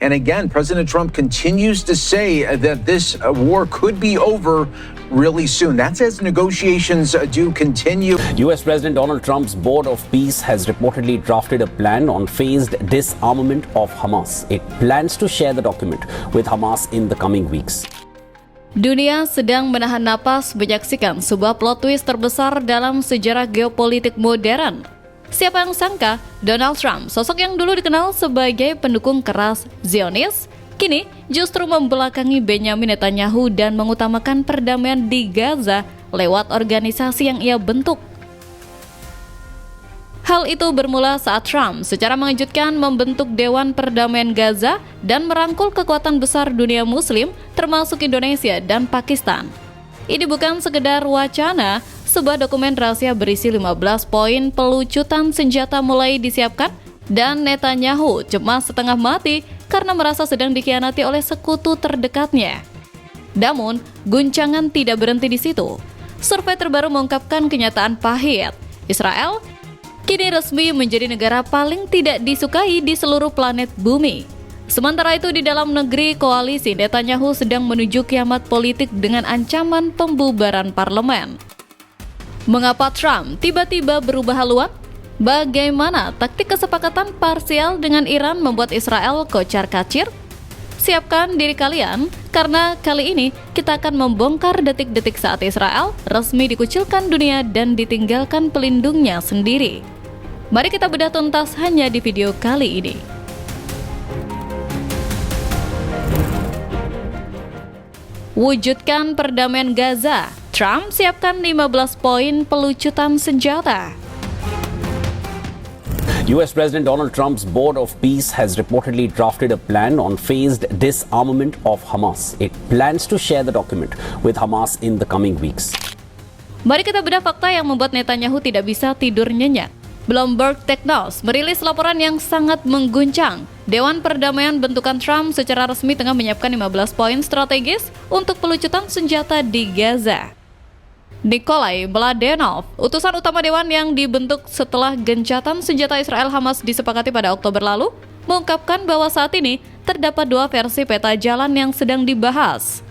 And again, President Trump continues to say that this war could be over really soon. That's as negotiations do continue. US President Donald Trump's Board of Peace has reportedly drafted a plan on phased disarmament of Hamas. It plans to share the document with Hamas in the coming weeks. Dunia sedang menahan napas menyaksikan sebuah plot twist terbesar dalam sejarah geopolitik modern. Siapa yang sangka Donald Trump, sosok yang dulu dikenal sebagai pendukung keras Zionis, kini justru membelakangi Benjamin Netanyahu dan mengutamakan perdamaian di Gaza lewat organisasi yang ia bentuk. Hal itu bermula saat Trump secara mengejutkan membentuk Dewan Perdamaian Gaza dan merangkul kekuatan besar dunia muslim termasuk Indonesia dan Pakistan. Ini bukan sekedar wacana, sebuah dokumen rahasia berisi 15 poin pelucutan senjata mulai disiapkan dan Netanyahu cemas setengah mati karena merasa sedang dikhianati oleh sekutu terdekatnya. Namun, guncangan tidak berhenti di situ. Survei terbaru mengungkapkan kenyataan pahit. Israel kini resmi menjadi negara paling tidak disukai di seluruh planet bumi. Sementara itu di dalam negeri koalisi Netanyahu sedang menuju kiamat politik dengan ancaman pembubaran parlemen. Mengapa Trump tiba-tiba berubah haluan? Bagaimana taktik kesepakatan parsial dengan Iran membuat Israel kocar-kacir? Siapkan diri kalian, karena kali ini kita akan membongkar detik-detik saat Israel resmi dikucilkan dunia dan ditinggalkan pelindungnya sendiri. Mari kita bedah tuntas hanya di video kali ini. Wujudkan perdamaian Gaza. Trump siapkan 15 poin pelucutan senjata. US President Donald Trump's Board of Peace has reportedly drafted a plan on phased disarmament of Hamas. It plans to share the document with Hamas in the coming weeks. Mari kita bedah fakta yang membuat Netanyahu tidak bisa tidur nyenyak. Bloomberg Technos merilis laporan yang sangat mengguncang. Dewan Perdamaian bentukan Trump secara resmi tengah menyiapkan 15 poin strategis untuk pelucutan senjata di Gaza. Nikolai Mladenov, utusan utama dewan yang dibentuk setelah gencatan senjata Israel Hamas disepakati pada Oktober lalu, mengungkapkan bahwa saat ini terdapat dua versi peta jalan yang sedang dibahas.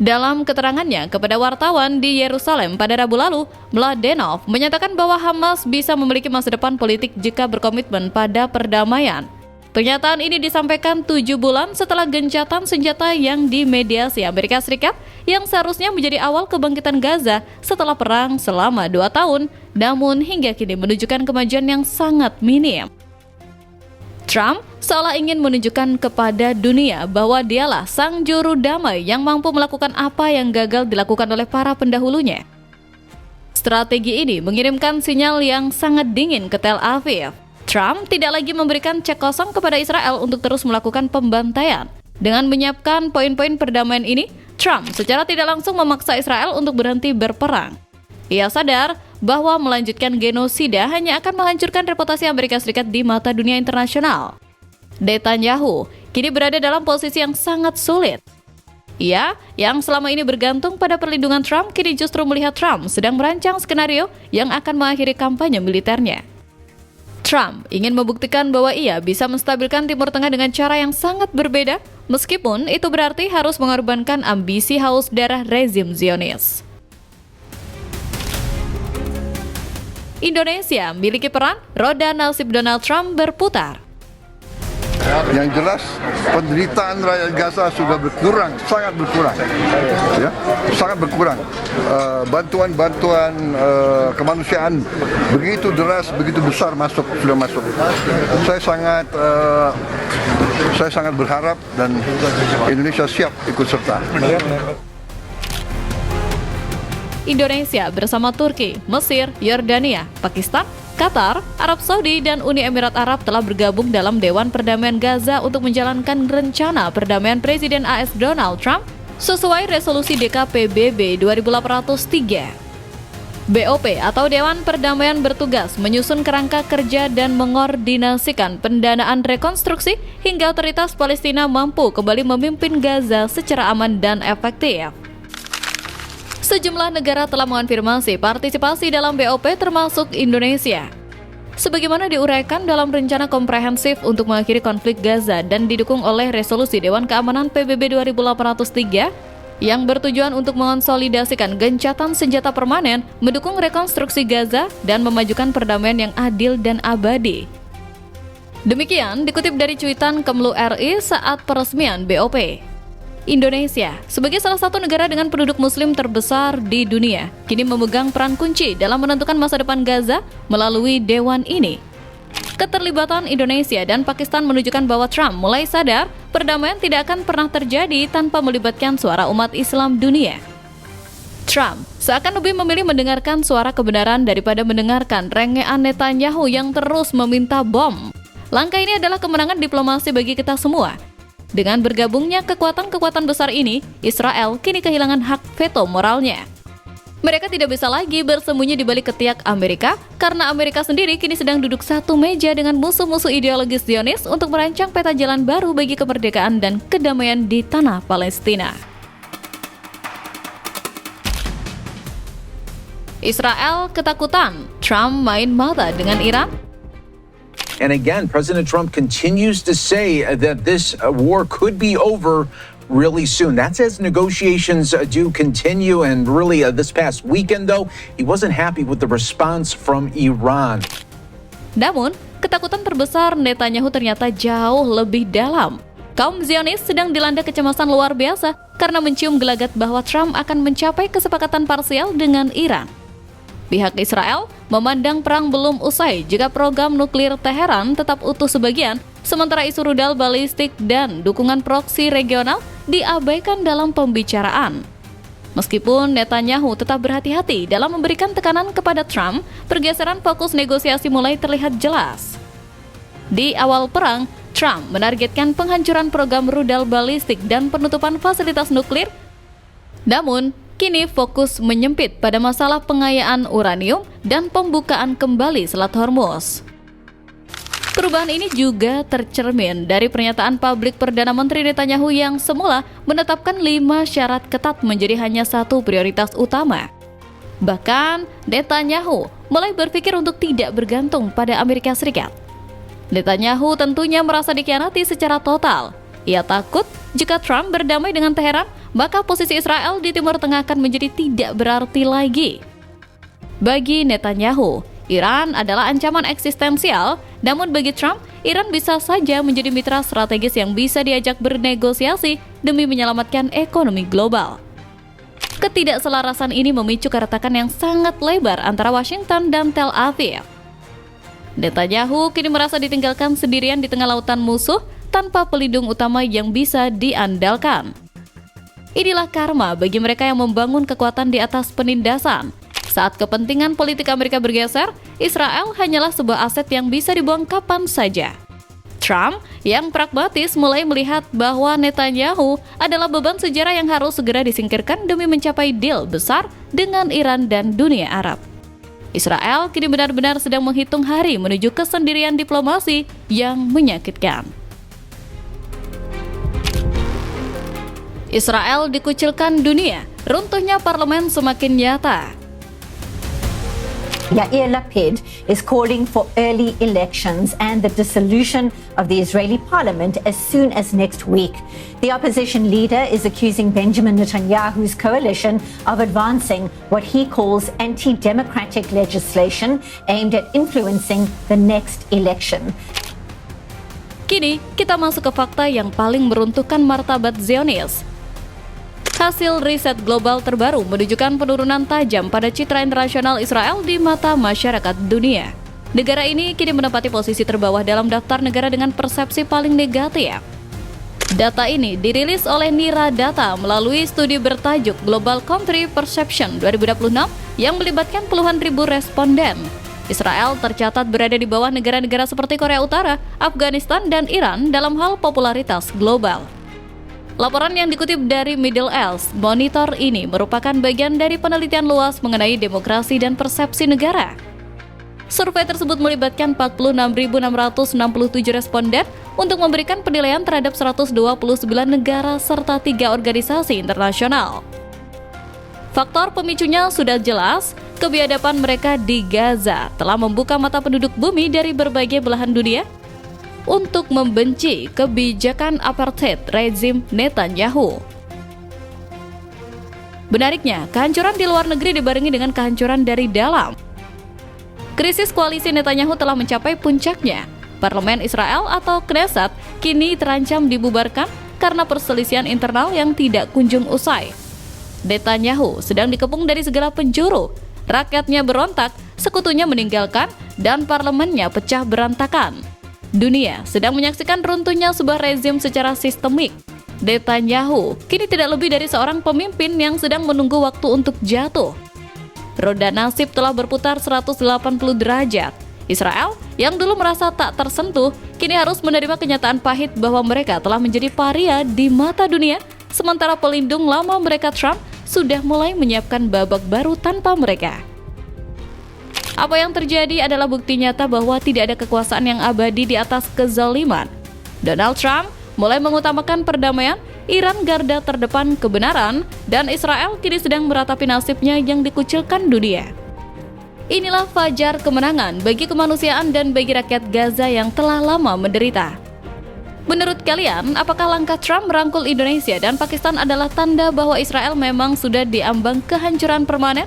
Dalam keterangannya kepada wartawan di Yerusalem pada Rabu lalu, Mladenov menyatakan bahwa Hamas bisa memiliki masa depan politik jika berkomitmen pada perdamaian. Pernyataan ini disampaikan 7 bulan setelah gencatan senjata yang dimediasi Amerika Serikat yang seharusnya menjadi awal kebangkitan Gaza setelah perang selama 2 tahun, namun hingga kini menunjukkan kemajuan yang sangat minim. Trump seolah ingin menunjukkan kepada dunia bahwa dialah sang juru damai yang mampu melakukan apa yang gagal dilakukan oleh para pendahulunya. Strategi ini mengirimkan sinyal yang sangat dingin ke Tel Aviv. Trump tidak lagi memberikan cek kosong kepada Israel untuk terus melakukan pembantaian. Dengan menyiapkan poin-poin perdamaian ini, Trump secara tidak langsung memaksa Israel untuk berhenti berperang. Ia sadar bahwa melanjutkan genosida hanya akan menghancurkan reputasi Amerika Serikat di mata dunia internasional. Netanyahu kini berada dalam posisi yang sangat sulit. Ia, yang selama ini bergantung pada perlindungan Trump, kini justru melihat Trump sedang merancang skenario yang akan mengakhiri kampanye militernya. Trump ingin membuktikan bahwa ia bisa menstabilkan Timur Tengah dengan cara yang sangat berbeda, meskipun itu berarti harus mengorbankan ambisi haus darah rezim Zionis. Indonesia memiliki peran, roda nasib Donald Trump berputar. Yang jelas penderitaan rakyat Gaza sudah berkurang, sangat berkurang, ya, sangat berkurang. Bantuan-bantuan kemanusiaan begitu deras, begitu besar sudah masuk. Saya sangat berharap dan Indonesia siap ikut serta. Indonesia bersama Turki, Mesir, Yordania, Pakistan, Qatar, Arab Saudi, dan Uni Emirat Arab telah bergabung dalam Dewan Perdamaian Gaza untuk menjalankan rencana perdamaian Presiden AS Donald Trump sesuai resolusi DKPBB 2803. BOP atau Dewan Perdamaian bertugas menyusun kerangka kerja dan mengordinasikan pendanaan rekonstruksi hingga otoritas Palestina mampu kembali memimpin Gaza secara aman dan efektif. Sejumlah negara telah mengonfirmasi partisipasi dalam BOP termasuk Indonesia. Sebagaimana diuraikan dalam rencana komprehensif untuk mengakhiri konflik Gaza dan didukung oleh resolusi Dewan Keamanan PBB 2803 yang bertujuan untuk mengonsolidasikan gencatan senjata permanen, mendukung rekonstruksi Gaza, dan memajukan perdamaian yang adil dan abadi. Demikian dikutip dari cuitan Kemlu RI saat peresmian BOP. Indonesia, sebagai salah satu negara dengan penduduk muslim terbesar di dunia, kini memegang peran kunci dalam menentukan masa depan Gaza melalui dewan ini. Keterlibatan Indonesia dan Pakistan menunjukkan bahwa Trump mulai sadar perdamaian tidak akan pernah terjadi tanpa melibatkan suara umat Islam dunia. Trump seakan lebih memilih mendengarkan suara kebenaran daripada mendengarkan rengean Netanyahu yang terus meminta bom. Langkah ini adalah kemenangan diplomasi bagi kita semua. Dengan bergabungnya kekuatan-kekuatan besar ini, Israel kini kehilangan hak veto moralnya. Mereka tidak bisa lagi bersembunyi di balik ketiak Amerika, karena Amerika sendiri kini sedang duduk satu meja dengan musuh-musuh ideologis Zionis untuk merancang peta jalan baru bagi kemerdekaan dan kedamaian di tanah Palestina. Israel ketakutan, Trump main mata dengan Iran. And again, President Trump continues to say that this war could be over really soon. That's as negotiations do continue. And really, this past weekend, though, he wasn't happy with the response from Iran. Namun, ketakutan terbesar Netanyahu ternyata jauh lebih dalam. Kaum Zionis sedang dilanda kecemasan luar biasa karena mencium gelagat bahwa Trump akan mencapai kesepakatan parsial dengan Iran. Pihak Israel memandang perang belum usai jika program nuklir Teheran tetap utuh sebagian, sementara isu rudal balistik dan dukungan proksi regional diabaikan dalam pembicaraan. Meskipun Netanyahu tetap berhati-hati dalam memberikan tekanan kepada Trump, pergeseran fokus negosiasi mulai terlihat jelas. Di awal perang, Trump menargetkan penghancuran program rudal balistik dan penutupan fasilitas nuklir. Namun, kini fokus menyempit pada masalah pengayaan uranium dan pembukaan kembali Selat Hormuz. Perubahan ini juga tercermin dari pernyataan publik Perdana Menteri Netanyahu yang semula menetapkan 5 syarat ketat menjadi hanya satu prioritas utama. Bahkan, Netanyahu mulai berpikir untuk tidak bergantung pada Amerika Serikat. Netanyahu tentunya merasa dikhianati secara total. Ia takut jika Trump berdamai dengan Teheran, maka posisi Israel di Timur Tengah akan menjadi tidak berarti lagi. Bagi Netanyahu, Iran adalah ancaman eksistensial, namun bagi Trump, Iran bisa saja menjadi mitra strategis yang bisa diajak bernegosiasi demi menyelamatkan ekonomi global. Ketidakselarasan ini memicu keretakan yang sangat lebar antara Washington dan Tel Aviv. Netanyahu kini merasa ditinggalkan sendirian di tengah lautan musuh tanpa pelindung utama yang bisa diandalkan. Inilah karma bagi mereka yang membangun kekuatan di atas penindasan. Saat kepentingan politik Amerika bergeser, Israel hanyalah sebuah aset yang bisa dibuang kapan saja. Trump yang pragmatis mulai melihat bahwa Netanyahu adalah beban sejarah yang harus segera disingkirkan demi mencapai deal besar dengan Iran dan dunia Arab. Israel kini benar-benar sedang menghitung hari menuju kesendirian diplomasi yang menyakitkan. Israel dikucilkan dunia, runtuhnya parlemen semakin nyata. Yair Lapid is calling for early elections and the dissolution of the Israeli parliament as soon as next week. The opposition leader is accusing Benjamin Netanyahu's coalition of advancing what he calls anti-democratic legislation aimed at influencing the next election. Kini, kita masuk ke fakta yang paling meruntuhkan martabat Zionis. Hasil riset global terbaru menunjukkan penurunan tajam pada citra internasional Israel di mata masyarakat dunia. Negara ini kini menempati posisi terbawah dalam daftar negara dengan persepsi paling negatif. Data ini dirilis oleh Nira Data melalui studi bertajuk Global Country Perception 2026 yang melibatkan puluhan ribu responden. Israel tercatat berada di bawah negara-negara seperti Korea Utara, Afghanistan, dan Iran dalam hal popularitas global. Laporan yang dikutip dari Middle East Monitor ini merupakan bagian dari penelitian luas mengenai demokrasi dan persepsi negara. Survei tersebut melibatkan 46.667 responden untuk memberikan penilaian terhadap 129 negara serta 3 organisasi internasional. Faktor pemicunya sudah jelas, kebiadaban mereka di Gaza telah membuka mata penduduk bumi dari berbagai belahan dunia untuk membenci kebijakan apartheid rezim Netanyahu. Benariknya, kehancuran di luar negeri dibarengi dengan kehancuran dari dalam. Krisis koalisi Netanyahu telah mencapai puncaknya. Parlemen Israel atau Knesset kini terancam dibubarkan karena perselisihan internal yang tidak kunjung usai. Netanyahu sedang dikepung dari segala penjuru. Rakyatnya berontak, sekutunya meninggalkan, dan parlemennya pecah berantakan. Dunia sedang menyaksikan runtuhnya sebuah rezim secara sistemik. Netanyahu kini tidak lebih dari seorang pemimpin yang sedang menunggu waktu untuk jatuh. Roda nasib telah berputar 180 derajat. Israel yang dulu merasa tak tersentuh, kini harus menerima kenyataan pahit bahwa mereka telah menjadi paria di mata dunia, sementara pelindung lama mereka Trump sudah mulai menyiapkan babak baru tanpa mereka. Apa yang terjadi adalah bukti nyata bahwa tidak ada kekuasaan yang abadi di atas kezaliman. Donald Trump mulai mengutamakan perdamaian, Iran garda terdepan kebenaran, dan Israel kini sedang meratapi nasibnya yang dikucilkan dunia. Inilah fajar kemenangan bagi kemanusiaan dan bagi rakyat Gaza yang telah lama menderita. Menurut kalian, apakah langkah Trump merangkul Indonesia dan Pakistan adalah tanda bahwa Israel memang sudah diambang kehancuran permanen?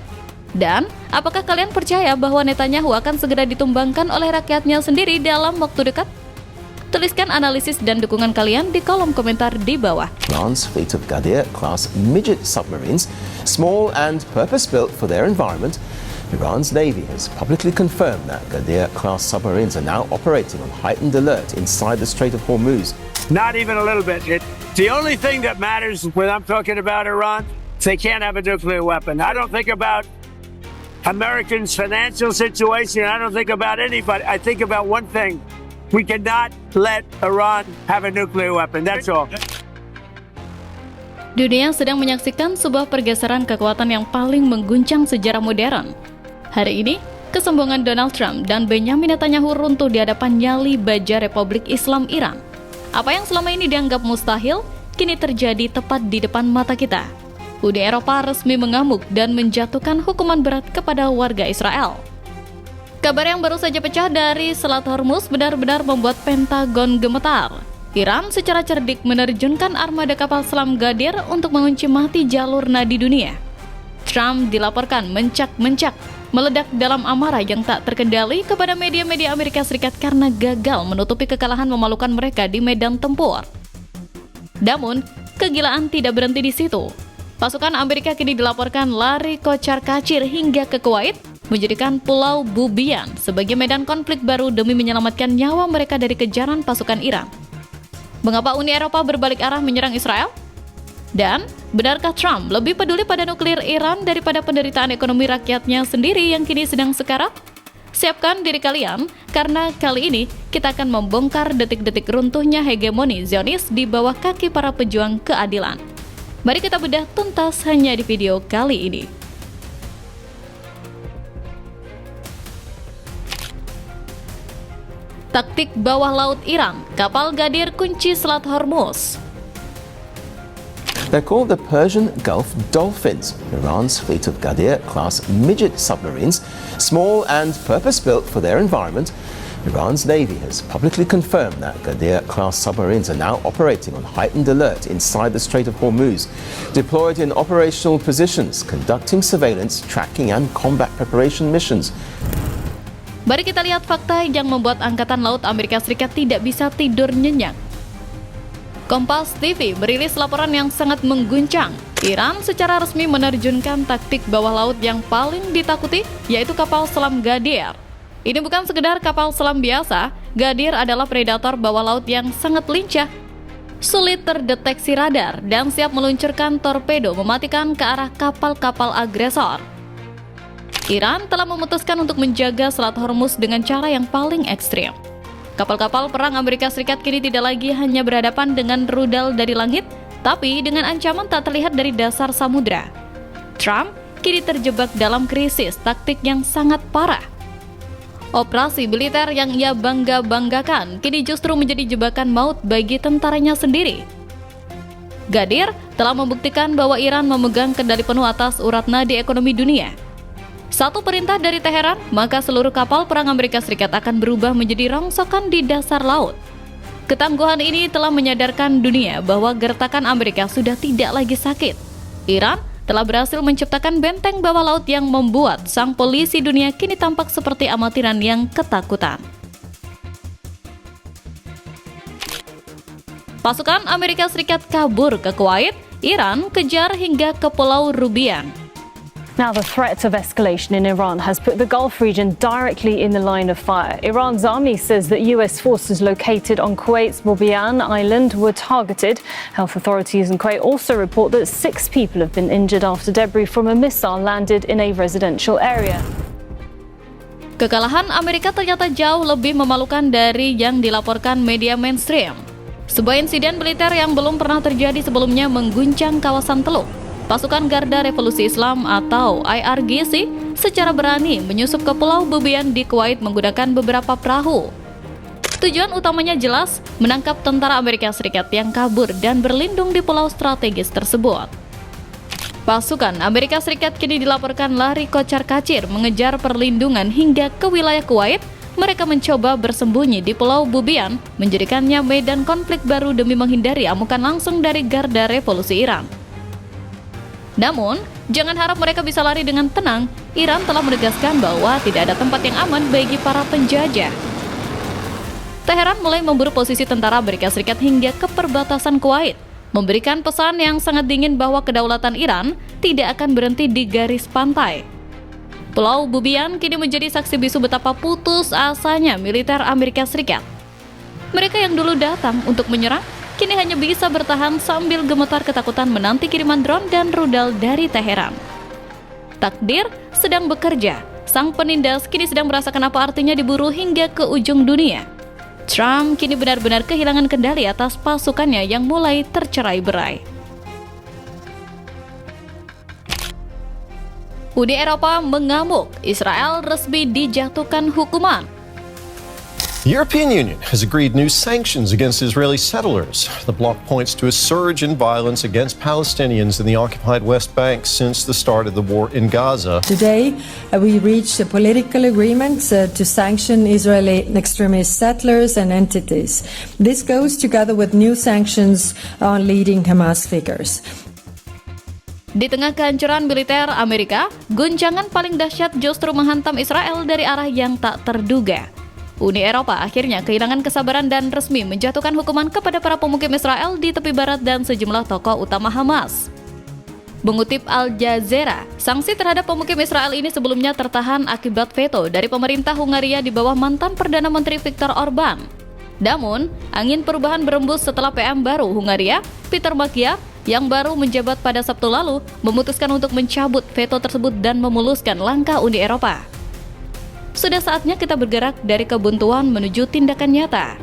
Dan apakah kalian percaya bahwa Netanyahu akan segera ditumbangkan oleh rakyatnya sendiri dalam waktu dekat? Tuliskan analisis dan dukungan kalian di kolom komentar di bawah. Iran's fleet of Ghadir-class midget submarines, small and purpose-built for their environment. Iran's Navy has publicly confirmed that Ghadir-class submarines are now operating on heightened alert inside the Strait of Hormuz. Not even a little bit. The only thing that matters when I'm talking about Iran is they can't have a nuclear weapon. I don't think about Americans' financial situation. I don't think about anybody. I think about one thing. We cannot let Iran have a nuclear weapon. That's all. Dunia sedang menyaksikan sebuah pergeseran kekuatan yang paling mengguncang sejarah modern. Hari ini, kesombongan Donald Trump dan Benjamin Netanyahu runtuh di hadapan nyali baja Republik Islam Iran. Apa yang selama ini dianggap mustahil, kini terjadi tepat di depan mata kita. Uni Eropa resmi mengamuk dan menjatuhkan hukuman berat kepada warga Israel. Kabar yang baru saja pecah dari Selat Hormuz benar-benar membuat Pentagon gemetar. Iran secara cerdik menerjunkan armada kapal selam Ghadir untuk mengunci mati jalur nadi dunia. Trump dilaporkan mencak-mencak, meledak dalam amarah yang tak terkendali kepada media-media Amerika Serikat karena gagal menutupi kekalahan memalukan mereka di medan tempur. Namun, kegilaan tidak berhenti di situ. Pasukan Amerika kini dilaporkan lari kocar-kacir hingga ke Kuwait, menjadikan Pulau Bubian sebagai medan konflik baru demi menyelamatkan nyawa mereka dari kejaran pasukan Iran. Mengapa Uni Eropa berbalik arah menyerang Israel? Dan, benarkah Trump lebih peduli pada nuklir Iran daripada penderitaan ekonomi rakyatnya sendiri yang kini sedang sekarat? Siapkan diri kalian, karena kali ini kita akan membongkar detik-detik runtuhnya hegemoni Zionis di bawah kaki para pejuang keadilan. Mari kita bedah tuntas hanya di video kali ini. Taktik bawah laut Iran, kapal Ghadir kunci Selat Hormuz. They're called the Persian Gulf Dolphins, Iran's fleet of Ghadir-class midget submarines, small and purpose-built for their environment. Iran's Navy has publicly confirmed that Ghadir-class submarines are now operating on heightened alert inside the Strait of Hormuz, deployed in operational positions, conducting surveillance, tracking and combat preparation missions. Mari kita lihat fakta yang membuat Angkatan Laut Amerika Serikat tidak bisa tidur nyenyak. Kompas TV merilis laporan yang sangat mengguncang. Iran secara resmi menerjunkan taktik bawah laut yang paling ditakuti, yaitu kapal selam Ghadir. Ini bukan sekedar kapal selam biasa, Ghadir adalah predator bawah laut yang sangat lincah, sulit terdeteksi radar, dan siap meluncurkan torpedo mematikan ke arah kapal-kapal agresor. Iran telah memutuskan untuk menjaga Selat Hormuz dengan cara yang paling ekstrim. Kapal-kapal perang Amerika Serikat kini tidak lagi hanya berhadapan dengan rudal dari langit, tapi dengan ancaman tak terlihat dari dasar samudra. Trump kini terjebak dalam krisis taktik yang sangat parah. Operasi militer yang ia bangga-banggakan kini justru menjadi jebakan maut bagi tentaranya sendiri. Ghadir telah membuktikan bahwa Iran memegang kendali penuh atas urat nadi ekonomi dunia. Satu perintah dari Teheran, maka seluruh kapal perang Amerika Serikat akan berubah menjadi rongsokan di dasar laut. Ketangguhan ini telah menyadarkan dunia bahwa gertakan Amerika sudah tidak lagi sakit. Iran telah berhasil menciptakan benteng bawah laut yang membuat sang polisi dunia kini tampak seperti amatiran yang ketakutan. Pasukan Amerika Serikat kabur ke Kuwait, Iran kejar hingga ke Pulau Rubian. Now, the threat of escalation in Iran has put the Gulf region directly in the line of fire. Iran's army says that U.S. forces located on Kuwait's Bobian Island were targeted. Health authorities in Kuwait also report that 6 people have been injured after debris from a missile landed in a residential area. Kekalahan Amerika ternyata jauh lebih memalukan dari yang dilaporkan media mainstream. Sebuah insiden militer yang belum pernah terjadi sebelumnya mengguncang kawasan Teluk. Pasukan Garda Revolusi Islam atau IRGC secara berani menyusup ke Pulau Bobian di Kuwait menggunakan beberapa perahu. Tujuan utamanya jelas, menangkap tentara Amerika Serikat yang kabur dan berlindung di pulau strategis tersebut. Pasukan Amerika Serikat kini dilaporkan lari kocar-kacir mengejar perlindungan hingga ke wilayah Kuwait. Mereka mencoba bersembunyi di Pulau Bobian, menjadikannya medan konflik baru demi menghindari amukan langsung dari Garda Revolusi Iran. Namun, jangan harap mereka bisa lari dengan tenang. Iran telah menegaskan bahwa tidak ada tempat yang aman bagi para penjajah. Teheran mulai memburu posisi tentara Amerika Serikat hingga ke perbatasan Kuwait, memberikan pesan yang sangat dingin bahwa kedaulatan Iran tidak akan berhenti di garis pantai. Pulau Bobian kini menjadi saksi bisu betapa putus asanya militer Amerika Serikat. Mereka yang dulu datang untuk menyerang, kini hanya bisa bertahan sambil gemetar ketakutan menanti kiriman drone dan rudal dari Teheran. Takdir sedang bekerja. Sang penindas kini sedang merasakan apa artinya diburu hingga ke ujung dunia. Trump kini benar-benar kehilangan kendali atas pasukannya yang mulai tercerai-berai. Uni Eropa mengamuk, Israel resmi dijatuhkan hukuman. The European Union has agreed new sanctions against Israeli settlers. The bloc points to a surge in violence against Palestinians in the occupied West Bank since the start of the war in Gaza. Today, we reached a political agreement to sanction Israeli extremist settlers and entities. This goes together with new sanctions on leading Hamas figures. Di tengah kehancuran militer Amerika, guncangan paling dahsyat justru menghantam Israel dari arah yang tak terduga. Uni Eropa akhirnya kehilangan kesabaran dan resmi menjatuhkan hukuman kepada para pemukim Israel di tepi barat dan sejumlah tokoh utama Hamas. Mengutip Al Jazeera, sanksi terhadap pemukim Israel ini sebelumnya tertahan akibat veto dari pemerintah Hungaria di bawah mantan Perdana Menteri Viktor Orban. Namun, angin perubahan berembus setelah PM baru Hungaria, Peter Magyar, yang baru menjabat pada Sabtu lalu, memutuskan untuk mencabut veto tersebut dan memuluskan langkah Uni Eropa. Sudah saatnya kita bergerak dari kebuntuan menuju tindakan nyata.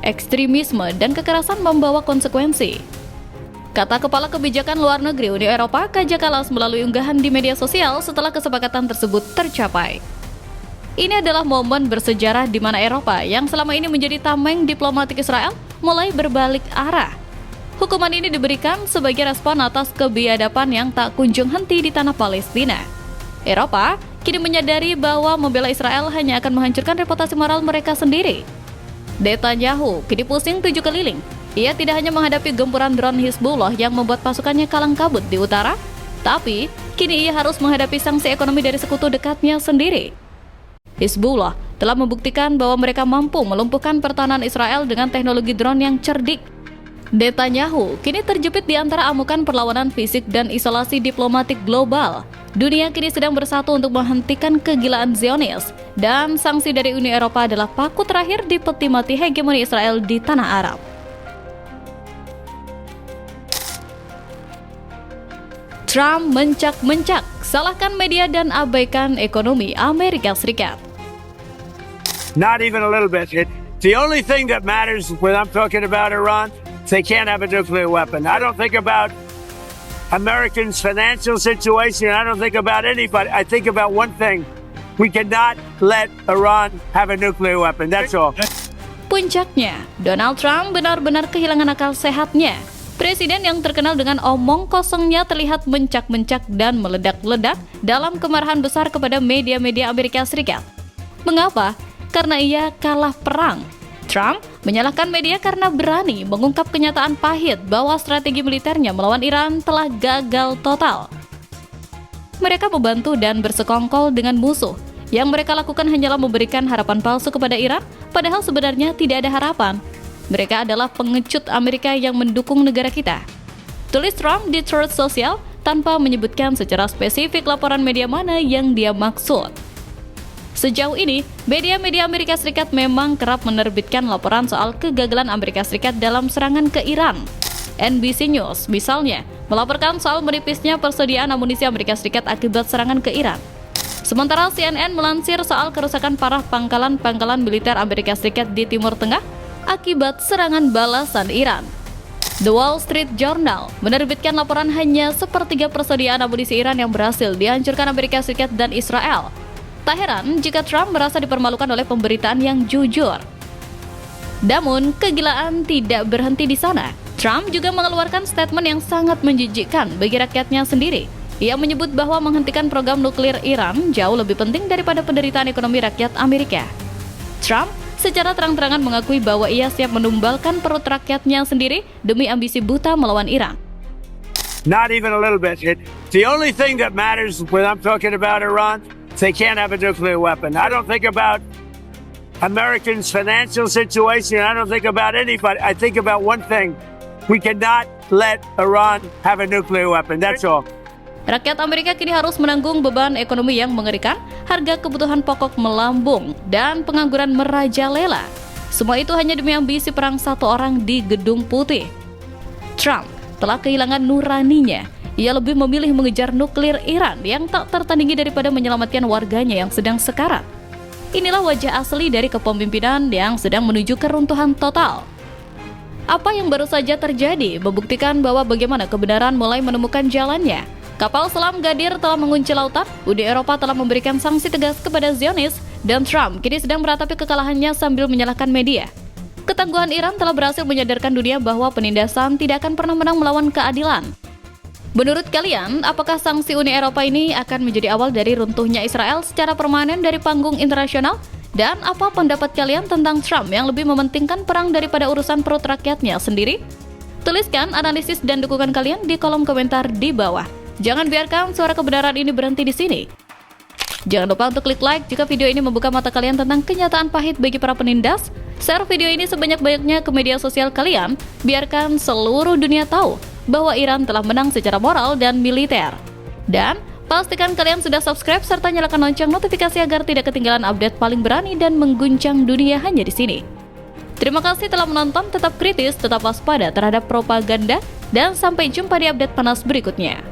Ekstremisme dan kekerasan membawa konsekuensi. Kata Kepala Kebijakan Luar Negeri Uni Eropa, Kaja Kallas melalui unggahan di media sosial setelah kesepakatan tersebut tercapai. Ini adalah momen bersejarah di mana Eropa yang selama ini menjadi tameng diplomatik Israel mulai berbalik arah. Hukuman ini diberikan sebagai respon atas kebiadaban yang tak kunjung henti di tanah Palestina. Eropa kini menyadari bahwa membela Israel hanya akan menghancurkan reputasi moral mereka sendiri. Netanyahu kini pusing 7 keliling. Ia tidak hanya menghadapi gempuran drone Hizbullah yang membuat pasukannya kalang kabut di utara, tapi kini ia harus menghadapi sanksi ekonomi dari sekutu dekatnya sendiri. Hizbullah telah membuktikan bahwa mereka mampu melumpuhkan pertahanan Israel dengan teknologi drone yang cerdik. Netanyahu kini terjepit di antara amukan perlawanan fisik dan isolasi diplomatik global. Dunia kini sedang bersatu untuk menghentikan kegilaan Zionis, dan sanksi dari Uni Eropa adalah paku terakhir di peti mati hegemoni Israel di tanah Arab. Trump mencak-mencak, salahkan media dan abaikan ekonomi Amerika Serikat. Not even a little bit. The only thing that matters when I'm talking about Iran, they can't have a nuclear weapon. I don't think about Americans' financial situation. I don't think about anybody. I think about one thing. We cannot let Iran have a nuclear weapon. That's all. Puncaknya, Donald Trump benar-benar kehilangan akal sehatnya. Presiden yang terkenal dengan omong kosongnya terlihat mencak-mencak dan meledak-ledak dalam kemarahan besar kepada media-media Amerika Serikat. Mengapa? Karena ia kalah perang. Trump menyalahkan media karena berani mengungkap kenyataan pahit bahwa strategi militernya melawan Iran telah gagal total. Mereka membantu dan bersekongkol dengan musuh. Yang mereka lakukan hanyalah memberikan harapan palsu kepada Iran, padahal sebenarnya tidak ada harapan. Mereka adalah pengecut Amerika yang mendukung negara kita. Tulis Trump di Truth Social tanpa menyebutkan secara spesifik laporan media mana yang dia maksud. Sejauh ini, media-media Amerika Serikat memang kerap menerbitkan laporan soal kegagalan Amerika Serikat dalam serangan ke Iran. NBC News, misalnya, melaporkan soal menipisnya persediaan amunisi Amerika Serikat akibat serangan ke Iran. Sementara CNN melansir soal kerusakan parah pangkalan-pangkalan militer Amerika Serikat di Timur Tengah akibat serangan balasan Iran. The Wall Street Journal menerbitkan laporan hanya sepertiga persediaan amunisi Iran yang berhasil dihancurkan Amerika Serikat dan Israel. Tak heran jika Trump merasa dipermalukan oleh pemberitaan yang jujur. Namun, kegilaan tidak berhenti di sana. Trump juga mengeluarkan statement yang sangat menjijikkan bagi rakyatnya sendiri. Ia menyebut bahwa menghentikan program nuklir Iran jauh lebih penting daripada penderitaan ekonomi rakyat Amerika. Trump secara terang-terangan mengakui bahwa ia siap menumbalkan perut rakyatnya sendiri demi ambisi buta melawan Iran. Not even a little bit. The only thing that matters when I'm talking about Iran, they can't have a nuclear weapon. I don't think about Americans' financial situation. I don't think about anybody. I think about one thing. We cannot let Iran have a nuclear weapon. That's all. Rakyat Amerika kini harus menanggung beban ekonomi yang mengerikan, harga kebutuhan pokok melambung, dan pengangguran merajalela. Semua itu hanya demi ambisi perang satu orang di Gedung Putih. Trump telah kehilangan nuraninya. Ia lebih memilih mengejar nuklir Iran yang tak tertandingi daripada menyelamatkan warganya yang sedang sekarat. Inilah wajah asli dari kepemimpinan yang sedang menuju keruntuhan total. Apa yang baru saja terjadi membuktikan bahwa bagaimana kebenaran mulai menemukan jalannya. Kapal selam Gadir telah mengunci lautan, Uni Eropa telah memberikan sanksi tegas kepada Zionis, dan Trump kini sedang meratapi kekalahannya sambil menyalahkan media. Ketangguhan Iran telah berhasil menyadarkan dunia bahwa penindasan tidak akan pernah menang melawan keadilan. Menurut kalian, apakah sanksi Uni Eropa ini akan menjadi awal dari runtuhnya Israel secara permanen dari panggung internasional? Dan apa pendapat kalian tentang Trump yang lebih mementingkan perang daripada urusan perut rakyatnya sendiri? Tuliskan analisis dan dukungan kalian di kolom komentar di bawah. Jangan biarkan suara kebenaran ini berhenti di sini. Jangan lupa untuk klik like jika video ini membuka mata kalian tentang kenyataan pahit bagi para penindas. Share video ini sebanyak-banyaknya ke media sosial kalian. Biarkan seluruh dunia tahu bahwa Iran telah menang secara moral dan militer. Dan pastikan kalian sudah subscribe serta nyalakan lonceng notifikasi agar tidak ketinggalan update paling berani dan mengguncang dunia hanya di sini. Terima kasih telah menonton, tetap kritis, tetap waspada terhadap propaganda, dan sampai jumpa di update panas berikutnya.